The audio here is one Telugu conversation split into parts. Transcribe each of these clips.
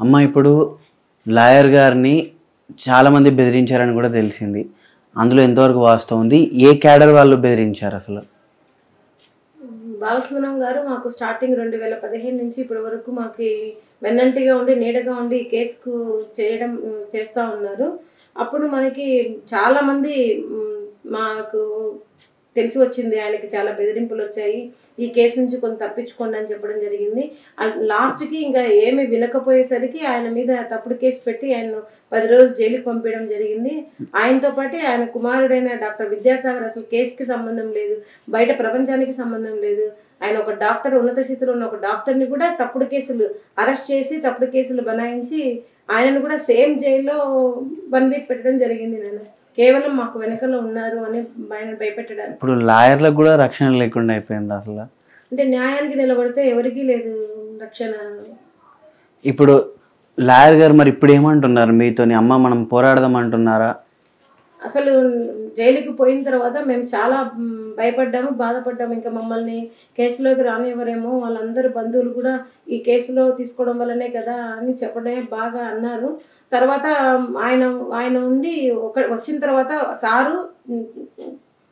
అమ్మ ఇప్పుడు లాయర్ గారిని చాలామంది బెదిరించారని కూడా తెలిసింది. అందులో ఎంతవరకు వాస్తవం ఉంది? ఏ క్యాడర్ వాళ్ళు బెదిరించారు అసలు? బాలసుబ్రహ్మణ్యం గారు మాకు స్టార్టింగ్ 2015 నుంచి ఇప్పటి వరకు మాకు వెన్నంటిగా ఉండి నీడగా ఉండి ఈ కేసుకు చేస్తూ ఉన్నారు. అప్పుడు మనకి చాలామంది మాకు తెలిసి వచ్చింది, ఆయనకి చాలా బెదిరింపులు వచ్చాయి, ఈ కేసు నుంచి కొంత తప్పించుకోండి అని చెప్పడం జరిగింది. లాస్ట్కి ఇంకా ఏమి వినకపోయేసరికి ఆయన మీద తప్పుడు కేసు పెట్టి ఆయన 10 రోజులు జైలుకి పంపించడం జరిగింది. ఆయనతో పాటు ఆయన కుమారుడైన డాక్టర్ విద్యాసాగర్ అసలు కేసుకి సంబంధం లేదు, బయట ప్రపంచానికి సంబంధం లేదు. ఆయన ఒక డాక్టర్, ఉన్నత స్థితిలో ఉన్న ఒక డాక్టర్ని కూడా తప్పుడు కేసులు అరెస్ట్ చేసి తప్పుడు కేసులు బనాయించి ఆయనను కూడా సేమ్ జైల్లో 1 వీక్ పెట్టడం జరిగింది. నేను కేవలం మాకు వెనకలో ఉన్నారు అని ఆయన భయపెట్టడానికి. ఇప్పుడు లాయర్లకు కూడా రక్షణ లేకుండా అయిపోయింది అసలు. అంటే న్యాయానికి నిలబడితే ఎవరికీ లేదు రక్షణ. ఇప్పుడు లాయర్ గారు మరి ఇప్పుడు ఏమంటున్నారు మీతోని? అమ్మ మనం పోరాడదాం అంటున్నారా? అసలు జైలుకి పోయిన తర్వాత మేము చాలా భయపడ్డాము, బాధపడ్డాము. ఇంకా మమ్మల్ని కేసులోకి రానివ్వరేమో, వాళ్ళందరూ బంధువులు కూడా ఈ కేసులో తీసుకోవడం వల్లనే కదా అని చెప్పడమే బాగా అన్నారు. తర్వాత ఆయన ఉండి వచ్చిన తర్వాత సారు,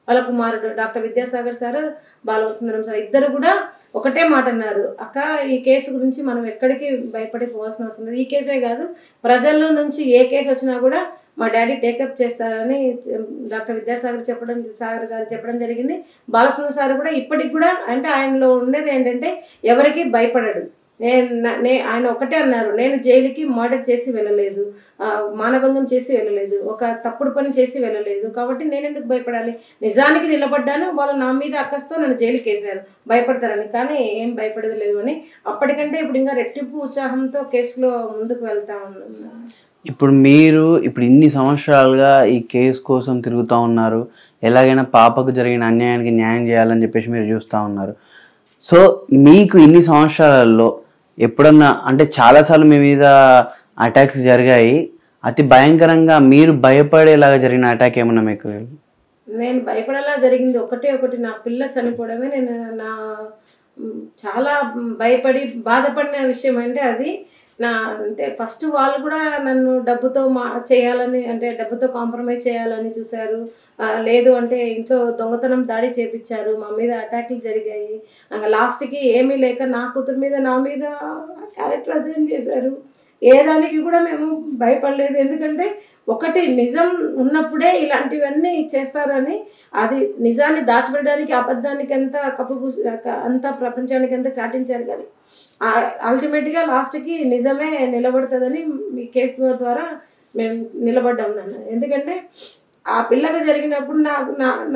వాళ్ళ కుమారుడు doctor Vidyasagar sir, Balasubrahmanyam sir ఇద్దరు కూడా ఒకటే మాట అన్నారు, అక్క ఈ కేసు గురించి మనం ఎక్కడికి భయపడిపోవాల్సిన అవసరం లేదు. ఈ కేసే కాదు, ప్రజల్లో నుంచి ఏ కేసు వచ్చినా కూడా మా డాడీ టేకప్ చేస్తారని డాక్టర్ విద్యాసాగర్ గారు చెప్పడం జరిగింది. బాలసుబ్రహ్మణ్యం సార్ కూడా ఇప్పటికి కూడా, అంటే ఆయనలో ఉండేది ఏంటంటే ఎవరికి భయపడడు. ఆయన ఒకటే అన్నారు, నేను జైలుకి మర్డర్ చేసి వెళ్ళలేదు, మానభంగం చేసి వెళ్ళలేదు, ఒక తప్పుడు పని చేసి వెళ్ళలేదు, కాబట్టి నేను ఎందుకు భయపడాలి, నిజానికి నిలబడ్డాను, వాళ్ళు నా మీద అక్కస్తో నన్ను జైలుకి వేశారు, భయపడతారని, కానీ ఏం భయపడేది లేదు అని అప్పటికంటే ఇప్పుడు ఇంకా రెట్టింపు ఉత్సాహంతో కేసులో ముందుకు వెళ్తా ఉన్నాను. ఇప్పుడు మీరు ఇన్ని సంవత్సరాలుగా ఈ కేసు కోసం తిరుగుతూ ఉన్నారు, ఎలాగైనా పాపకు జరిగిన అన్యాయానికి న్యాయం చేయాలని చెప్పేసి మీరు చూస్తూ ఉన్నారు. సో మీకు ఇన్ని సంవత్సరాలలో ఎప్పుడన్నా, అంటే చాలాసార్లు మీ మీద అటాక్స్ జరిగాయి, అతి భయంకరంగా మీరు భయపడేలాగా జరిగిన అటాక్ ఏమన్నా మీకు? నేను భయపడేలా జరిగింది ఒకటి, నా పిల్ల చనిపోవడమే. నేను చాలా భయపడి బాధపడిన విషయం అంటే అది. అంటే ఫస్ట్ వాళ్ళు కూడా నన్ను డబ్బుతో చేయాలని, అంటే డబ్బుతో కాంప్రమైజ్ చేయాలని చూశారు. లేదు అంటే ఇంట్లో దొంగతనం దాడి చేపించారు, మా మీద అటాక్లు జరిగాయి. లాస్ట్కి ఏమీ లేక నా కూతురు మీద, నా మీద క్యారెక్టర్ అసైన్ చేశారు. ఏ దానికి కూడా మేము భయపడలేదు, ఎందుకంటే ఒకటి నిజం ఉన్నప్పుడే ఇలాంటివన్నీ చేస్తారు అని. అది నిజాన్ని దాచిపెట్టడానికి అబద్ధానికి అంతా ప్రపంచానికి అంతా చాటించారు, కానీ అల్టిమేట్గా లాస్ట్కి నిజమే నిలబడుతుందని మీ కేసు ద్వారా మేము నిలబడ్డాం నాన్న. ఎందుకంటే ఆ పిల్లకి జరిగినప్పుడు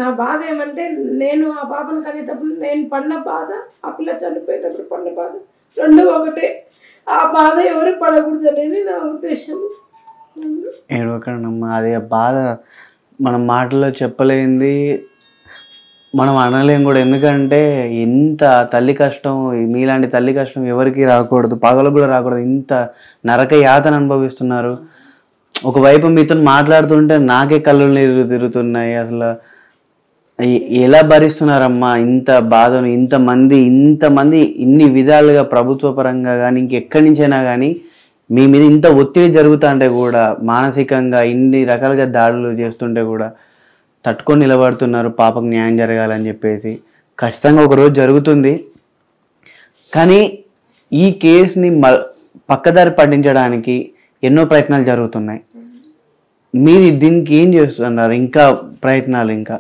నా బాధ ఏమంటే, నేను ఆ పాపను కనేటప్పుడు నేను పడిన బాధ, ఆ పిల్ల చనిపోయేటప్పుడు పడిన బాధ, రెండు ఒకటే. ఆ బాధ ఎవరు పడకూడదు అనేది నా ఉద్దేశం. ఏడవకండమ్మా, అది బాధ మనం మాటల్లో చెప్పలేంది, మనం అనలేం కూడా. ఎందుకంటే ఇంత తల్లి కష్టం, మీలాంటి తల్లి కష్టం ఎవరికి రాకూడదు, పగలకు కూడా రాకూడదు. ఇంత నరక యాతన అనుభవిస్తున్నారు. ఒకవైపు మీతో మాట్లాడుతుంటే నాకే కళ్ళు నీరు తిరుగుతున్నాయి. అసలు ఎలా భరిస్తున్నారమ్మా ఇంత బాధను? ఇంతమంది ఇన్ని విధాలుగా ప్రభుత్వ పరంగా కానీ ఇంకెక్కడి నుంచైనా కానీ మీ మీద ఇంత ఒత్తిడి జరుగుతుంటే కూడా, మానసికంగా ఇన్ని రకాలుగా దాడులు చేస్తుంటే కూడా తట్టుకొని నిలబడుతున్నారు పాపకు న్యాయం జరగాలని చెప్పేసి. ఖచ్చితంగా ఒకరోజు జరుగుతుంది, కానీ ఈ కేసుని పక్కదారి పట్టించడానికి ఎన్నో ప్రయత్నాలు జరుగుతున్నాయి. మీరు దీనికి ఏం చేస్తున్నారు? ఇంకా ప్రయత్నాలు? ఇంకా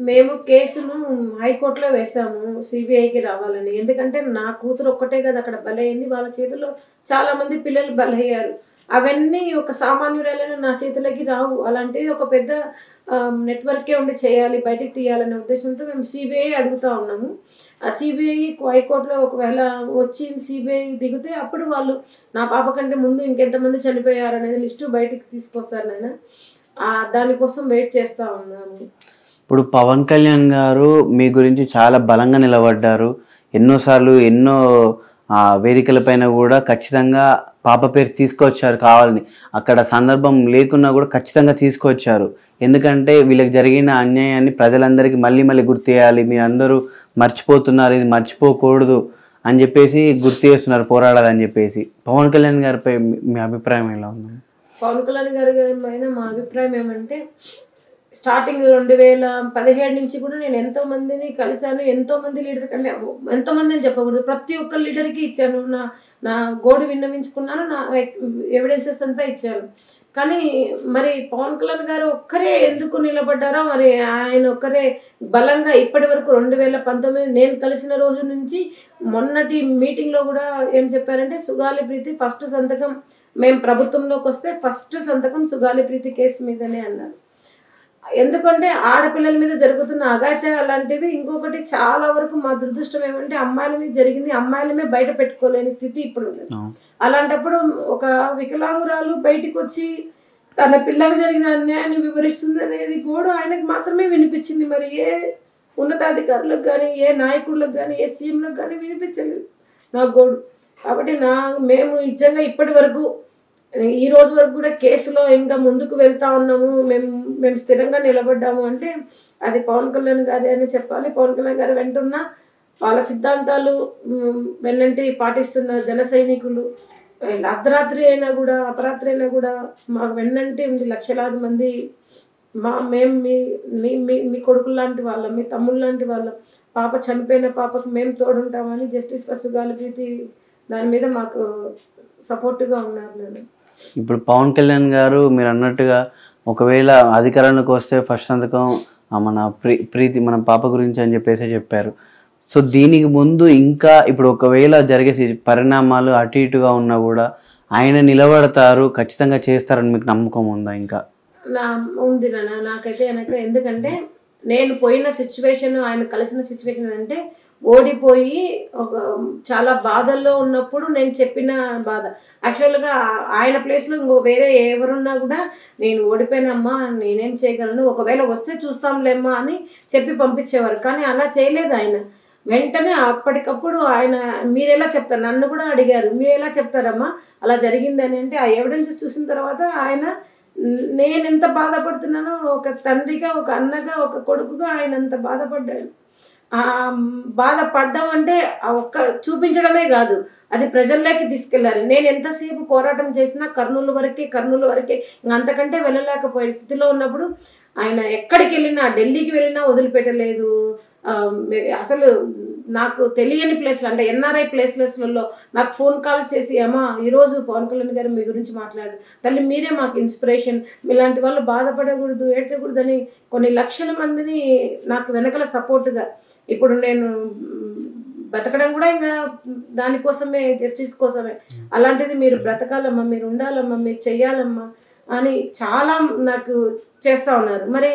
మేము కేసును హైకోర్టులో వేసాము సిబిఐకి రావాలని. ఎందుకంటే నా కూతురు ఒక్కటే కదా అక్కడ బలైంది, వాళ్ళ చేతిలో చాలా మంది పిల్లలు బలయ్యారు. అవన్నీ ఒక సామాన్యురాలను నా చేతులకి రావు. అలాంటిది ఒక పెద్ద నెట్వర్కే ఉండి చేయాలి, బయటికి తీయాలనే ఉద్దేశంతో మేము సిబిఐ అడుగుతూ ఉన్నాము. ఆ సిబిఐ హైకోర్టులో ఒకవేళ వచ్చి సిబిఐ దిగితే అప్పుడు వాళ్ళు నా పాప కంటే ముందు ఇంకెంతమంది చనిపోయారు అనేది లిస్టు బయటికి తీసుకొస్తారు నాయన. దానికోసం వెయిట్ చేస్తూ ఉన్నాము. ఇప్పుడు పవన్ కళ్యాణ్ గారు మీ గురించి చాలా బలంగా నిలబడ్డారు. ఎన్నోసార్లు ఎన్నో వేదికలపైన కూడా ఖచ్చితంగా పాప పేరు తీసుకొచ్చారు కావాలని. అక్కడ సందర్భం లేకున్నా కూడా ఖచ్చితంగా తీసుకొచ్చారు. ఎందుకంటే వీళ్ళకి జరిగిన అన్యాయాన్ని ప్రజలందరికీ మళ్ళీ మళ్ళీ గుర్తు చేయాలి, మీరందరూ మర్చిపోతున్నారు, ఇది మర్చిపోకూడదు అని చెప్పేసి గుర్తు చేస్తున్నారు పోరాడాలని చెప్పేసి. పవన్ కళ్యాణ్ గారిపై మీ అభిప్రాయం ఎలా ఉంది? పవన్ కళ్యాణ్ గారి పైన మా అభిప్రాయం ఏమంటే, స్టార్టింగ్ 2017 నుంచి కూడా నేను ఎంతో మందిని కలిశాను. ఎంతో మంది లీడర్ కంటే ఎంతో మంది అని చెప్పకూడదు, ప్రతి ఒక్క లీడర్కి ఇచ్చాను. నా గోడు విన్నవించుకున్నాను, నా ఎవిడెన్సెస్ అంతా ఇచ్చాను. కానీ మరి పవన్ కళ్యాణ్ గారు ఒక్కరే ఎందుకు నిలబడ్డారో, మరి ఆయన ఒక్కరే బలంగా ఇప్పటి వరకు 2019 నేను కలిసిన రోజు నుంచి మొన్నటి మీటింగ్లో కూడా ఏం చెప్పారంటే, సుగాలి ప్రీతి ఫస్ట్ సంతకం, మేము ప్రభుత్వంలోకి వస్తే ఫస్ట్ సంతకం సుగాలి ప్రీతి కేసు మీదనే అన్నారు. ఎందుకంటే ఆడపిల్లల మీద జరుగుతున్న అఘాయిత్యాలు అలాంటివి. ఇంకొకటి చాలా వరకు మా దురదృష్టం ఏమంటే, అమ్మాయిల మీద జరిగింది, అమ్మాయిలమే బయట పెట్టుకోలేని స్థితి ఇప్పుడు ఉంది. అలాంటప్పుడు ఒక వికలాంగురాలు బయటికి వచ్చి తన పిల్లలకు జరిగిన అన్యాయాన్ని వివరిస్తుంది అనేది కూడా ఆయనకు మాత్రమే వినిపించింది. మరి ఏ ఉన్నతాధికారులకు కానీ, ఏ నాయకులకు కానీ, ఏ సీఎంలకు కానీ వినిపించలేదు నా గోడు. కాబట్టి మేము నిజంగా ఇప్పటి వరకు ఈ రోజు వరకు కూడా కేసులో ఇంకా ముందుకు వెళ్తా ఉన్నాము, మేము స్థిరంగా నిలబడ్డాము అంటే అది పవన్ కళ్యాణ్ గారి అని చెప్పాలి. పవన్ కళ్యాణ్ గారు వెంటున్న వాళ్ళ సిద్ధాంతాలు వెన్నంటి పాటిస్తున్న జన సైనికులు, అర్ధరాత్రి అయినా కూడా అపరాత్రి అయినా కూడా మాకు వెన్నంటి ఉంది లక్షలాది మంది. మేము మీ కొడుకులు లాంటి వాళ్ళం, మీ తమ్ముళ్ళు లాంటి వాళ్ళం. పాప చనిపోయిన పాపకు మేము తోడుంటామని జస్టిస్ ఫర్ సుగాలి ప్రీతి దాని మీద మాకు సపోర్ట్గా ఉన్నారు. నేను ఇప్పుడు పవన్ కళ్యాణ్ గారు మీరు అన్నట్టుగా ఒకవేళ అధికారంలోకి వస్తే ఫస్ట్ సంతకం మన ప్రీతి మన పాప గురించి అని చెప్పేసి చెప్పారు. సో దీనికి ముందు ఇంకా ఇప్పుడు ఒకవేళ జరిగే పరిణామాలు అటు ఇటుగా ఉన్నా కూడా ఆయన నిలబడతారు, ఖచ్చితంగా చేస్తారని మీకు నమ్మకం ఉందా? ఇంకా ఉంది నాకైతే ఎందుకంటే నేను పోయిన సిచ్యువేషన్, ఆయన కలిసిన సిచ్యువేషన్ అంటే ఓడిపోయి ఒక చాలా బాధల్లో ఉన్నప్పుడు నేను చెప్పిన బాధ. యాక్చువల్గా ఆయన ప్లేస్లో ఇంకో వేరే ఎవరున్నా కూడా నేను ఓడిపోయినమ్మా, నేనేం చేయగలను, ఒకవేళ వస్తే చూస్తాంలేమ్మా అని చెప్పి పంపించేవారు. కానీ అలా చేయలేదు ఆయన. వెంటనే అప్పటికప్పుడు ఆయన మీరెలా చెప్తారు, నన్ను కూడా అడిగారు, మీరు ఎలా చెప్తారమ్మా అలా జరిగిందని అంటే ఆ ఎవిడెన్సెస్ చూసిన తర్వాత ఆయన నేను ఎంత బాధపడుతున్నానో ఒక తండ్రిగా, ఒక అన్నగా, ఒక కొడుకుగా ఆయన అంత బాధపడ్డాడు. బాధపడ్డం అంటే ఒక్క చూపించడమే కాదు, అది ప్రజల్లోకి తీసుకెళ్లారు. నేను ఎంతసేపు పోరాటం చేసినా కర్నూలు వరకే అంతకంటే వెళ్ళలేకపోయే స్థితిలో ఉన్నప్పుడు ఆయన ఎక్కడికి వెళ్ళినా, ఢిల్లీకి వెళ్ళినా వదిలిపెట్టలేదు. అసలు నాకు తెలియని ప్లేస్లు అంటే ఎన్ఆర్ఐ ప్లేస్లలో నాకు ఫోన్ కాల్స్ చేసి, అమ్మా ఈరోజు పవన్ కళ్యాణ్ గారు మీ గురించి మాట్లాడు తల్లి, మీరే మాకు ఇన్స్పిరేషన్, మీలాంటి వాళ్ళు బాధపడకూడదు, ఏడ్చకూడదు అని కొన్ని లక్షల మందిని నాకు వెనకల సపోర్టుగా. ఇప్పుడు నేను బ్రతకడం కూడా ఇంకా దానికోసమే, జస్టిస్ కోసమే. అలాంటిది మీరు బ్రతకాలమ్మా, మీరు ఉండాలమ్మా, మీరు చెయ్యాలమ్మా అని చాలా నాకు చేస్తూ ఉన్నారు. మరి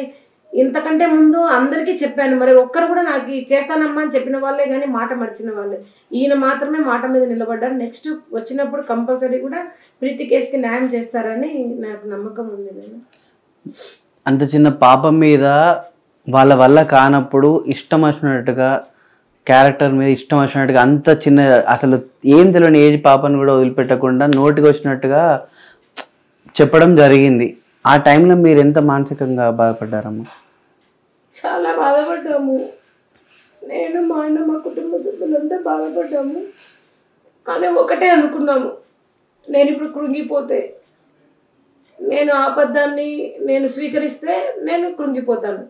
ఇంతకంటే ముందు అందరికీ చెప్పాను, మరి ఒక్కరు కూడా నాకు చేస్తానమ్మా అని చెప్పిన వాళ్ళే కానీ మాట మర్చిన వాళ్ళే. ఈయన మాత్రమే మాట మీద నిలబడ్డారు. నెక్స్ట్ వచ్చినప్పుడు కంపల్సరీ కూడా ప్రీతి కేసుకి న్యాయం చేస్తారని నాకు నమ్మకం ఉంది. నేను అంత చిన్న పాపం మీద వాళ్ళ వల్ల కానప్పుడు ఇష్టం వచ్చినట్టుగా, క్యారెక్టర్ మీద ఇష్టం వచ్చినట్టుగా, అంత చిన్న అసలు ఏం తెలియని ఏజ్ పాపను కూడా వదిలిపెట్టకుండా నోటికి వచ్చినట్టుగా చెప్పడం జరిగింది. ఆ టైంలో మీరు ఎంత మానసికంగా బాధపడ్డారమ్మా? చాలా బాధపడ్డాము. నేను, మా ఆయన, మా కుటుంబ సభ్యులంతా బాధపడ్డాము. కానీ ఒకటే అనుకున్నాము, నేను ఇప్పుడు కృంగిపోతే, నేను ఆపద్దాన్ని నేను స్వీకరిస్తే నేను కృంగిపోతాను.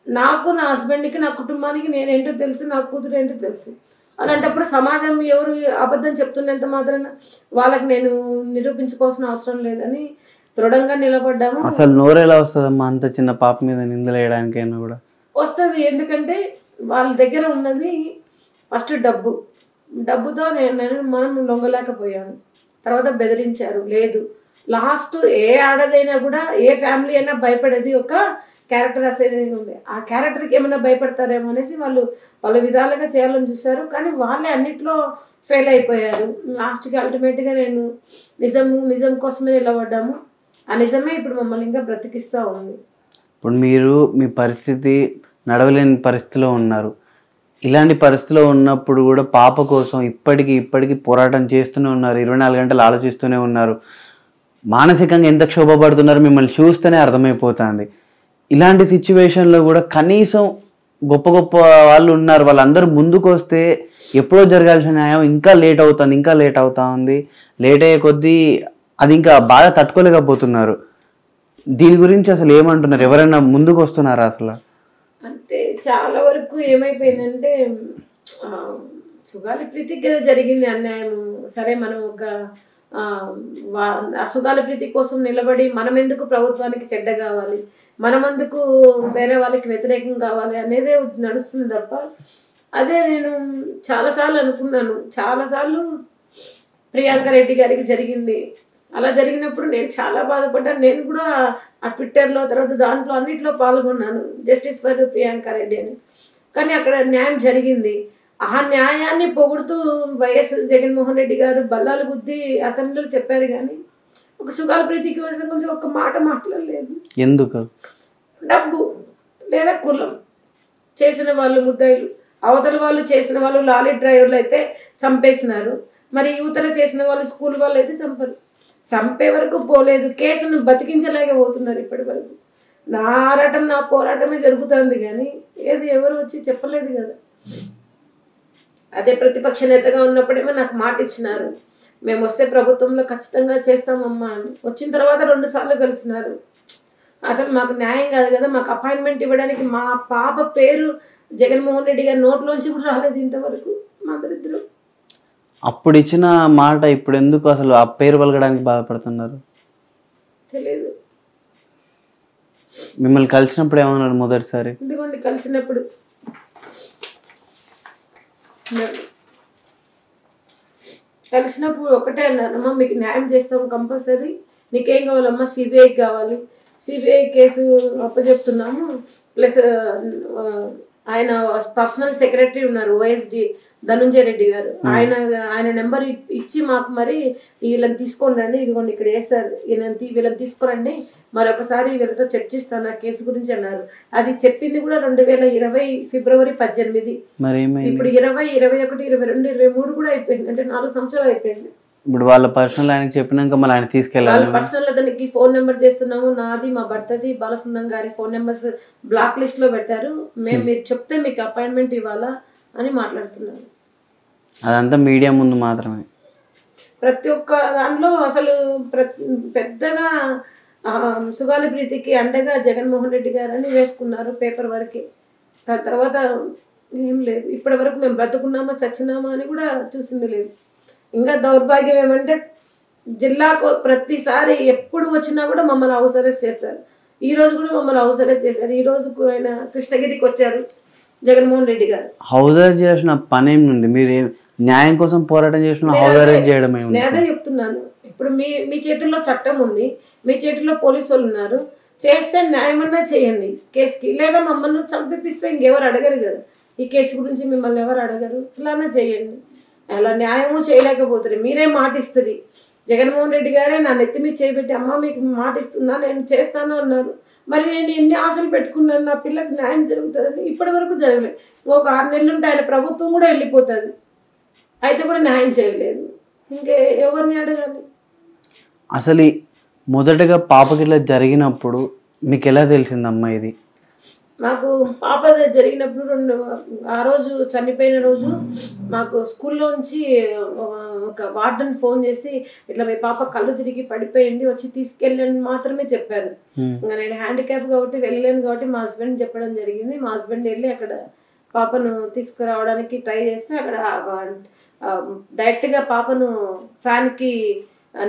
నాకు, నా హస్బెండ్కి, నా కుటుంబానికి నేనేంటో తెలుసు, నా కూతురు ఏంటో తెలుసు. అలాంటప్పుడు సమాజం ఎవరు అబద్ధం చెప్తున్నంత మాత్రాన వాళ్ళకి నేను నిరూపించుకోవాల్సిన అవసరం లేదని దృఢంగా నిలబడ్డాము. అసలు నోరు ఎలా వస్తుందమ్మా అంత చిన్న పాప మీద నిందలు వేయడానికైనా? కూడా వస్తుంది. ఎందుకంటే వాళ్ళ దగ్గర ఉన్నది ఫస్ట్ డబ్బుతో మనం లొంగలేకపోయాము. తర్వాత బెదిరించారు, లేదు. లాస్ట్ ఏ ఆడదైనా కూడా, ఏ ఫ్యామిలీ అయినా భయపడేది ఒక క్యారెక్టర్ అసైన్ ఉంది. ఆ క్యారెక్టర్కి ఏమైనా భయపడతారేమో అనేసి వాళ్ళు వాళ్ళ విధాలుగా చేయాలని చూశారు. కానీ వాళ్ళే అన్నిట్లో ఫెయిల్ అయిపోయారు. లాస్ట్కి అల్టిమేట్గా నేను నిజం కోసమే నిలబడ్డాము. ఆ నిజమే ఇప్పుడు మమ్మల్ని ఇంకా బ్రతికిస్తూ ఉంది. ఇప్పుడు మీరు మీ పరిస్థితి నడవలేని పరిస్థితిలో ఉన్నారు. ఇలాంటి పరిస్థితిలో ఉన్నప్పుడు కూడా పాప కోసం ఇప్పటికీ పోరాటం చేస్తూనే ఉన్నారు. 24 గంటలు ఆలోచిస్తూనే ఉన్నారు. మానసికంగా ఎంత క్షోభపడుతున్నారు మిమ్మల్ని చూస్తేనే అర్థమైపోతుంది. ఇలాంటి సిచ్యువేషన్లో కూడా కనీసం గొప్ప గొప్ప వాళ్ళు ఉన్నారు, వాళ్ళందరూ ముందుకు వస్తే ఎప్పుడో జరగాల్సిన న్యాయం ఇంకా లేట్ అవుతుంది, ఇంకా లేట్ అవుతా ఉంది. లేట్ అయ్యే కొద్దీ అది ఇంకా బాగా తట్టుకోలేకపోతున్నారు. దీని గురించి అసలు ఏమంటున్నారు? ఎవరైనా ముందుకు వస్తున్నారా అసలు? అంటే చాలా వరకు ఏమైపోయిందంటే ఆ, సుగాలి ప్రీతికి కదా జరిగింది అన్యాయం. సరే మనం ఒక ఆ, ఆ సుగాలి ప్రీతి కోసం నిలబడి మనం ఎందుకు ప్రభుత్వానికి చెడ్డ కావాలి, మనమెందుకు వేరే వాళ్ళకి వ్యతిరేకం కావాలి అనేదే నడుస్తుంది తప్ప. అదే నేను చాలాసార్లు అనుకున్నాను, చాలాసార్లు ప్రియాంక రెడ్డి గారికి జరిగింది. అలా జరిగినప్పుడు నేను చాలా బాధపడ్డాను. నేను కూడా ఆ ట్విట్టర్లో తర్వాత దాంట్లో అన్నిట్లో పాల్గొన్నాను, జస్టిస్ ఫర్ ప్రియాంక రెడ్డి అని. కానీ అక్కడ న్యాయం జరిగింది. ఆ న్యాయాన్ని పొగుడుతూ వైఎస్ జగన్మోహన్ రెడ్డి గారు బల్లాలు గుద్ది అసెంబ్లీలో చెప్పారు, కానీ ఒక సుగాల ప్రీతి కోసం కొంచెం ఒక మాట మాట్లాడలేదు. ఎందుకు? డబ్బు లేదా కులం. చేసిన వాళ్ళు ముద్దాయిలు, అవతల వాళ్ళు చేసిన వాళ్ళు లారీ డ్రైవర్లు అయితే చంపేసినారు, మరి యువతల చేసిన వాళ్ళు స్కూల్ వాళ్ళు అయితే చంపరు. చంపే వరకు పోలేదు, కేసును బతికించలేకపోతున్నారు ఇప్పటి వరకు. నా ఆరాటం నా పోరాటమే జరుగుతుంది, కానీ ఏది ఎవరు వచ్చి చెప్పలేదు కదా. అదే ప్రతిపక్ష నేతగా ఉన్నప్పుడేమో నాకు మాట ఇచ్చినారు, మేము వస్తే ప్రభుత్వంలో ఖచ్చితంగా చేస్తామమ్మా అని. వచ్చిన తర్వాత 2 సార్లు కలిసినారు. అసలు మాకు న్యాయం కాదు కదా, మాకు అపాయింట్మెంట్ ఇవ్వడానికి మా పాప పేరు జగన్మోహన్ రెడ్డి గారి నోట్లోంచి కూడా రాలేదు ఇంతవరకు మా దరిద్రం. అప్పుడు ఇచ్చిన మాట ఇప్పుడు ఎందుకు అసలు ఆ పేరు పలకడానికి బాధపడుతున్నారు? తెలియదు. మిమ్మల్ని కలిసినప్పుడు ఏమన్నారు మొదటిసారి? ఎందుకంటే కలిసినప్పుడు ఒకటే అన్నారమ్మా, మీకు న్యాయం చేస్తాం కంపల్సరీ, నీకేం కావాలమ్మా, సిబిఐకి కావాలి, సిబిఐ కేసు అప్పచెప్తున్నాము, ప్లస్ ఆయన పర్సనల్ సెక్రటరీ ఉన్నారు ఓఎస్డి ధనుంజయ రెడ్డి గారు, ఆయన నెంబర్ ఇచ్చి మాకు మరి వీళ్ళని తీసుకోండి రండి, ఇదిగోండి ఇక్కడ వేస్తారు, వీళ్ళని తీసుకురండి, మరొకసారి వీళ్ళతో చర్చిస్తాను ఆ కేసు గురించి అన్నారు. అది చెప్పింది కూడా 2020 ఫిబ్రవరి 18. ఇప్పుడు 20, 21, 22, 23 కూడా అయిపోయింది, అంటే 4 సంవత్సరాలు అయిపోయింది. ఇప్పుడు వాళ్ళ పర్సనల్ ఆయనకి చెప్పినాక మళ్ళీ ఆయన తీసుకెళ్ళాలి. వాళ్ళ పర్సనల్ అతనికి ఫోన్ నెంబర్ చేస్తున్నాము, నాది మా భర్తది బాలసుందరం గారి ఫోన్ నెంబర్స్ బ్లాక్ లిస్ట్ లో పెట్టారు, మీరు చెప్తే మీకు అపాయింట్మెంట్ ఇవ్వాలా అని మాట్లాడుతున్నారు. అదంతా మీడియా ముందు మాత్రమే. ప్రతి ఒక్క దాంట్లో అసలు పెద్దగా సుగాలి ప్రీతికి అండగా జగన్మోహన్ రెడ్డి గారు అని వేసుకున్నారు పేపర్ వరకే. దాని తర్వాత ఏం లేదు. ఇప్పటి వరకు మేము బ్రతుకున్నామా చచ్చినామా అని కూడా చూసింది లేదు. ఇంకా దౌర్భాగ్యం ఏమంటే జిల్లాకు ప్రతిసారి ఎప్పుడు వచ్చినా కూడా మమ్మల్ని హౌస్ అరెస్ట్ చేస్తారు. ఈ రోజు కూడా మమ్మల్ని హౌస్ అరెస్ట్ చేశారు. ఈ రోజు ఆయన కృష్ణగిరికి వచ్చారు జగన్మోహన్ రెడ్డి గారు. హౌస్ అరెస్ట్ చేసిన పని ఏముంది? మీరు న్యాయం కోసం పోరాటం చేసిన హౌస్ అరెస్ట్ చేయడం ఏముంది? నేనే చెప్తున్నాను, ఇప్పుడు మీ చేతుల్లో చట్టం ఉంది, మీ చేతుల్లో పోలీసు వాళ్ళు ఉన్నారు, చేస్తే న్యాయమన్నా చేయండి కేసుకి, లేదా మమ్మల్ని చంపిస్తే ఇంకెవరు అడగరు కదా, ఈ కేసు గురించి మిమ్మల్ని ఎవరు అడగరు, ఇలానే చేయండి. అలా న్యాయము చేయలేకపోతుంది, మీరే మాట ఇస్తుంది. జగన్మోహన్ రెడ్డి గారే నా నెత్తి మీద చేయబెట్టి అమ్మ మీకు మాట ఇస్తున్నా నేను చేస్తాను అన్నారు. మరి నేను ఎన్ని ఆశలు పెట్టుకున్నాను నా పిల్లకి న్యాయం జరుగుతుందని, ఇప్పటి వరకు జరగలేదు. ఒక 6 నెలలు ఉంటే ఆయన ప్రభుత్వం కూడా వెళ్ళిపోతుంది, అయితే కూడా న్యాయం చేయలేదు. ఇంకే ఎవరిని అడగాలి? అసలు మొదటగా పాపకి ఇట్లా జరిగినప్పుడు మీకు ఎలా తెలిసిందమ్మా ఇది? మాకు పాప జరిగినప్పుడు ఆ రోజు చనిపోయిన రోజు మాకు స్కూల్లోంచి ఒక వార్డెన్ ఫోన్ చేసి ఇట్లా మీ పాప కళ్ళు తిరిగి పడిపోయింది వచ్చి తీసుకెళ్ళని మాత్రమే చెప్పారు. ఇంకా నేను హ్యాండిక్యాప్ కాబట్టి వెళ్ళలేను కాబట్టి మా హస్బెండ్ చెప్పడం జరిగింది. మా హస్బెండ్ వెళ్ళి అక్కడ పాపను తీసుకురావడానికి ట్రై చేస్తే అక్కడ డైరెక్ట్గా పాపను ఫ్యాన్కి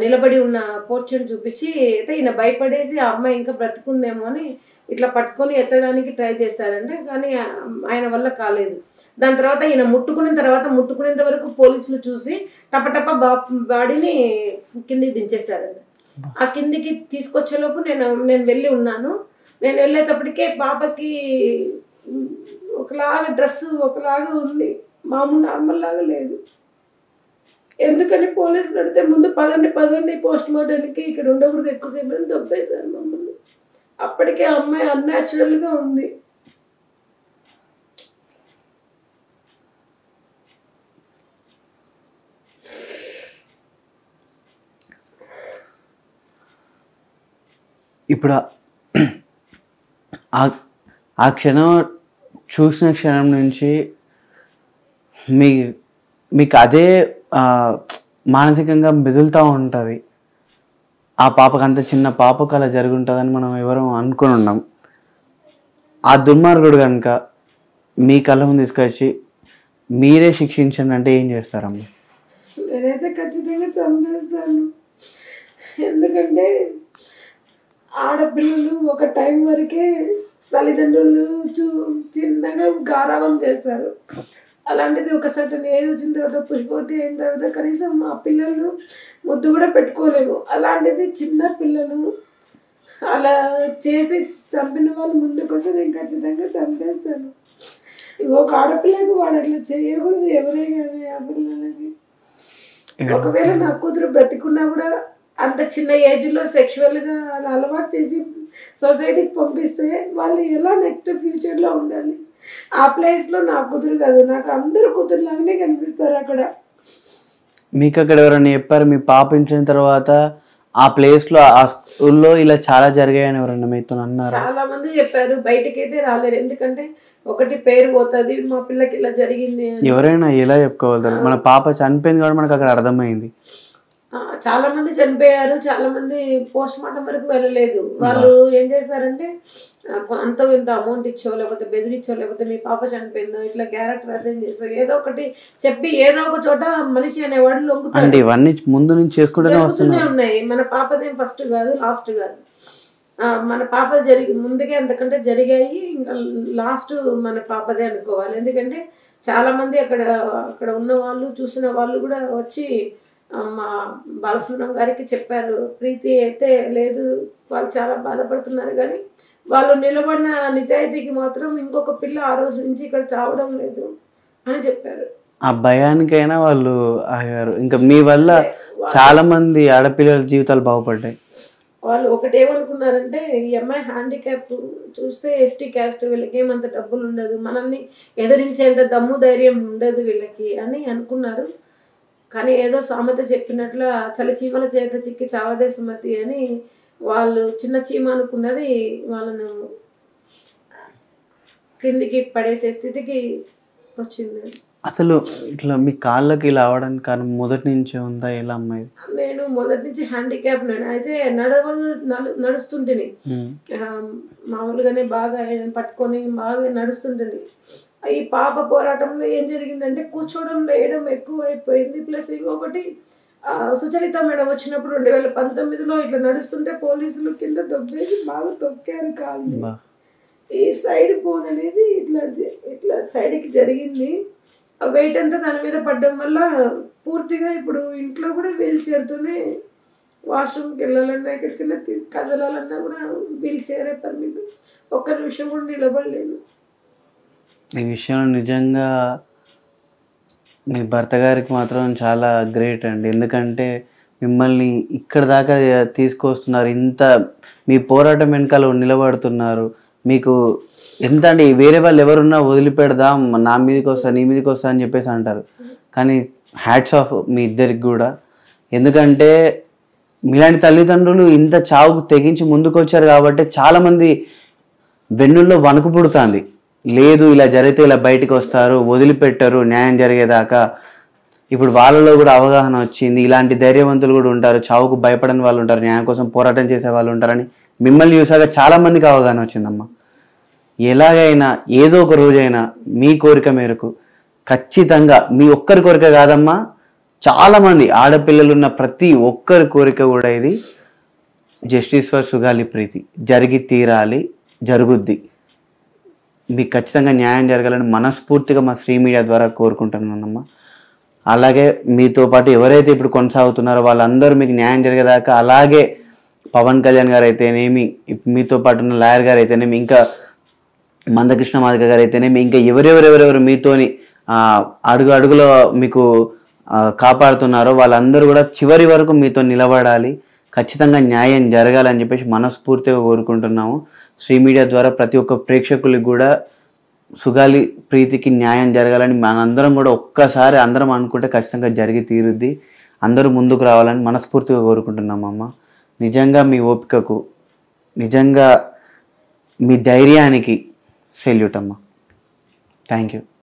నిలబడి ఉన్న పోర్షన్ చూపించి అయితే ఈయన భయపడేసి ఆ అమ్మాయి ఇంకా బ్రతుకుందేమో అని ఇట్లా పట్టుకొని ఎత్తడానికి ట్రై చేశారంటే, కానీ ఆయన వల్ల కాలేదు. దాని తర్వాత ఈయన ముట్టుకునేంత వరకు పోలీసులు చూసి టపటప బాడీని కిందికి దించేశారండి. ఆ కిందికి తీసుకొచ్చేలోపు నేను వెళ్ళి ఉన్నాను. నేను వెళ్ళేటప్పటికే పాపకి ఒకలాగా డ్రెస్ ఒకలాగా ఉంది, మామూలు నార్మల్ లాగా లేదు. ఎందుకని పోలీసులు అడిగితే ముందు పదండి పోస్ట్ మార్టంకి ఇక్కడ ఉండకూడదు ఎక్కువసేపు అని దొబ్బేశారు మమ్మల్ని. అప్పటికే అమ్మాయి అన్యాచురల్గా ఉంది. ఇప్పుడు ఆ క్షణం చూసిన క్షణం నుంచి మీ మీకు అదే మానసికంగా మెదులుతూ ఉంటుంది. ఆ పాపకు అంత చిన్న పాపకు అలా జరుగుంటుందని మనం ఎవరు అనుకుని ఉన్నాం. ఆ దుర్మార్గుడు కనుక మీ కళ్ళ ముందు తీసుకొచ్చి మీరే శిక్షించండి అంటే ఏం చేస్తారమ్మా? నేనైతే ఖచ్చితంగా చంపేస్తాను. ఎందుకంటే ఆడపిల్లలు ఒక టైం వరకే తల్లిదండ్రులు చిన్నగా గారాబం చేస్తారు. అలాంటిది ఒక సర్టన్ ఏజ్ వచ్చిన తర్వాత పుష్పవతి అయిన తర్వాత కనీసం ఆ పిల్లలు ముద్దు కూడా పెట్టుకోలేము. అలాంటిది చిన్న పిల్లలు అలా చేసి చంపిన వాళ్ళు ముందుకు వస్తే నేను ఖచ్చితంగా చంపేస్తాను. ఒక ఆడపిల్లకి వాడు అట్లా చేయకూడదు ఎవరే కానీ. ఆ పిల్లలకి ఒకవేళ నా కూతురు బ్రతికున్నా కూడా అంత చిన్న ఏజ్లో సెక్షువల్గా అలా అలవాటు చేసి సొసైటీకి పంపిస్తే వాళ్ళు ఎలా నెక్స్ట్ ఫ్యూచర్లో ఉండాలి? ఆ ప్లేస్లో నా కూతురు కాదు, నాకు అందరు కూతురులాగానే కనిపిస్తారు అక్కడ. మీకు అక్కడ ఎవరైనా చెప్పారు మీ పాప ఇంచిన తర్వాత ఆ ప్లేస్లో ఆ స్కూల్లో ఇలా చాలా జరిగాయని ఎవరన్నా మీతో అన్నారు? చాలా మంది చెప్పారు, బయటకైతే రాలేరు. ఎందుకంటే ఒకటి పేరు పోతుంది, మా పిల్లకి ఇలా జరిగింది. ఎవరైనా ఎలా చెప్పుకోగలుగుతారు? మన పాప చనిపోయింది కాబట్టి మనకు అక్కడ అర్థమైంది. చాలా మంది చనిపోయారు, చాలా మంది పోస్ట్ మార్టం వరకు వెళ్ళలేదు. వాళ్ళు ఏం చేస్తారంటే అంత ఇంత అమౌంట్ ఇచ్చో లేకపోతే బెదిరించో లేకపోతే మీ పాప చనిపోయిందో ఇట్లా క్యారెక్టర్ అర్థం చేస్తో ఏదో ఒకటి చెప్పి ఏదో ఒక చోట మనిషి అనేవాడు లొంగుతాడు. ఇవన్నీ ముందు నుంచి చేసుకుంటూనే ఉన్నాయి. మన పాపదేం ఫస్ట్ కాదు, లాస్ట్ కాదు. మన పాప ముందుకే అంతకంటే జరిగాయి, ఇంకా లాస్ట్ మన పాపదే అనుకోవాలి. ఎందుకంటే చాలా మంది అక్కడ ఉన్న వాళ్ళు చూసిన వాళ్ళు కూడా వచ్చి మా బాలసుబ్రహ్మణ్యం గారికి చెప్పారు, ప్రీతి అయితే లేదు, వాళ్ళు చాలా బాధపడుతున్నారు, కానీ వాళ్ళు నిలబడిన నిజాయితీకి మాత్రం ఇంకొక పిల్ల ఆ రోజు నుంచి ఇక్కడ చావడం లేదు అని చెప్పారు. ఆ భయానికైనా వాళ్ళు ఆగారు. ఇంకా మీ వల్ల చాలా మంది ఆడపిల్లల జీవితాలు బాగుపడ్డాయి. వాళ్ళు ఒకటేమనుకున్నారంటే ఈ అమ్మాయి హ్యాండిక్యాప్ చూస్తే ఎస్టీ క్యాస్ట్, వీళ్ళకి ఏమంత డబ్బులు ఉండదు, మనల్ని ఎదిరించేంత దమ్ము ధైర్యం ఉండదు వీళ్ళకి అని అనుకున్నారు. కానీ ఏదో సామెత చెప్పినట్ల చలి చీమల చేత చిక్కి చావదే సుమతి అని వాళ్ళు చిన్న చీమ అనుకున్నది వాళ్ళను కిందికి పడేసే స్థితికి వచ్చింది. అసలు ఇట్లా మీ కాళ్ళకి ఇలా అవడానికి కారణం మొదటి నుంచే ఉందా? ఎలా అమ్మాయి? నేను మొదటి నుంచి హ్యాండిక్యాప్ అయితే నడుస్తుంటేని మామూలుగానే బాగా పట్టుకొని బాగా నడుస్తుంటేని. ఈ పాప పోరాటంలో ఏం జరిగిందంటే కూర్చోవడం లేయడం ఎక్కువ అయిపోయింది. ప్లస్ ఇంకొకటి సుచరిత మేడం వచ్చినప్పుడు 2019లో ఇట్లా నడుస్తుంటే పోలీసులు కింద దొబ్బేసి బాగా తొక్కారు కాళ్ళు. ఈ సైడ్ బోన్ అనేది ఇట్లా సైడ్కి జరిగింది. ఆ వెయిట్ అంతా దాని మీద పడడం వల్ల పూర్తిగా ఇప్పుడు ఇంట్లో కూడా వీల్ చైర్తోనే వాష్రూమ్కి వెళ్ళాలన్నా ఎక్కడికైనా కదలాలన్నా కూడా వీల్ చైరే పరిమితం. ఒక్క నిమిషం కూడా నిలబడలేదు. ఈ విషయంలో నిజంగా మీ భర్త గారికి మాత్రం చాలా గ్రేట్ అండి. ఎందుకంటే మిమ్మల్ని ఇక్కడ దాకా తీసుకొస్తున్నారు, ఇంత మీ పోరాటం వెనకాల నిలబడుతున్నారు. మీకు ఎంత అంటే వేరే వాళ్ళు ఎవరున్నా వదిలిపెడదాం, నా మీదకి వస్తా నీ మీదకి వస్తా అని చెప్పేసి అంటారు. కానీ హ్యాట్స్ ఆఫ్ మీ ఇద్దరికి కూడా. ఎందుకంటే మీలాంటి తల్లిదండ్రులు ఇంత చావుకు తెగించి ముందుకు వచ్చారు కాబట్టి చాలామంది వెన్నుల్లో వణుకు పుడుతుంది. లేదు ఇలా జరిగితే ఇలా బయటకు వస్తారు, వదిలిపెట్టరు న్యాయం జరిగేదాకా. ఇప్పుడు వాళ్ళలో కూడా అవగాహన వచ్చింది, ఇలాంటి ధైర్యవంతులు కూడా ఉంటారు, చావుకు భయపడని వాళ్ళు ఉంటారు, న్యాయం కోసం పోరాటం చేసే వాళ్ళు ఉంటారని మిమ్మల్ని చూసాక చాలామందికి అవగాహన వచ్చిందమ్మా. ఎలాగైనా ఏదో ఒక రోజైనా మీ కోరిక మేరకు ఖచ్చితంగా, మీ ఒక్కరి కోరిక కాదమ్మా, చాలామంది ఆడపిల్లలు ఉన్న ప్రతి ఒక్కరి కోరిక కూడా ఇది, జస్టిస్ ఫర్ సుగాలి ప్రీతి జరిగి తీరాలి, జరుగుద్ది. మీకు ఖచ్చితంగా న్యాయం జరగాలని మనస్ఫూర్తిగా మా శ్రీ మీడియా ద్వారా కోరుకుంటున్నానమ్మా. అలాగే మీతో పాటు ఎవరైతే ఇప్పుడు కొనసాగుతున్నారో వాళ్ళందరూ మీకు న్యాయం జరిగేదాకా, అలాగే పవన్ కళ్యాణ్ గారు అయితేనేమి, మీతో పాటు ఉన్న లాయర్ గారు అయితేనేమి, ఇంకా మందకృష్ణ మాదిక గారు అయితేనేమి, ఇంకా ఎవరెవరెవరెవరు మీతోని అడుగు అడుగులో మీకు కాపాడుతున్నారో వాళ్ళందరూ కూడా చివరి వరకు మీతో నిలబడాలి, ఖచ్చితంగా న్యాయం జరగాలని చెప్పేసి మనస్ఫూర్తిగా కోరుకుంటున్నాము. శ్రీ మీడియా ద్వారా ప్రతి ఒక్క ప్రేక్షకులకి కూడా సుగాలి ప్రీతికి న్యాయం జరగాలని మనందరం కూడా ఒక్కసారి అందరం అనుకుంటే ఖచ్చితంగా జరిగి తీరుద్ది. అందరూ ముందుకు రావాలని మనస్ఫూర్తిగా కోరుకుంటున్నామమ్మ. నిజంగా మీ ఓపికకు, నిజంగా మీ ధైర్యానికి సెల్యూట్ అమ్మ. Thank you.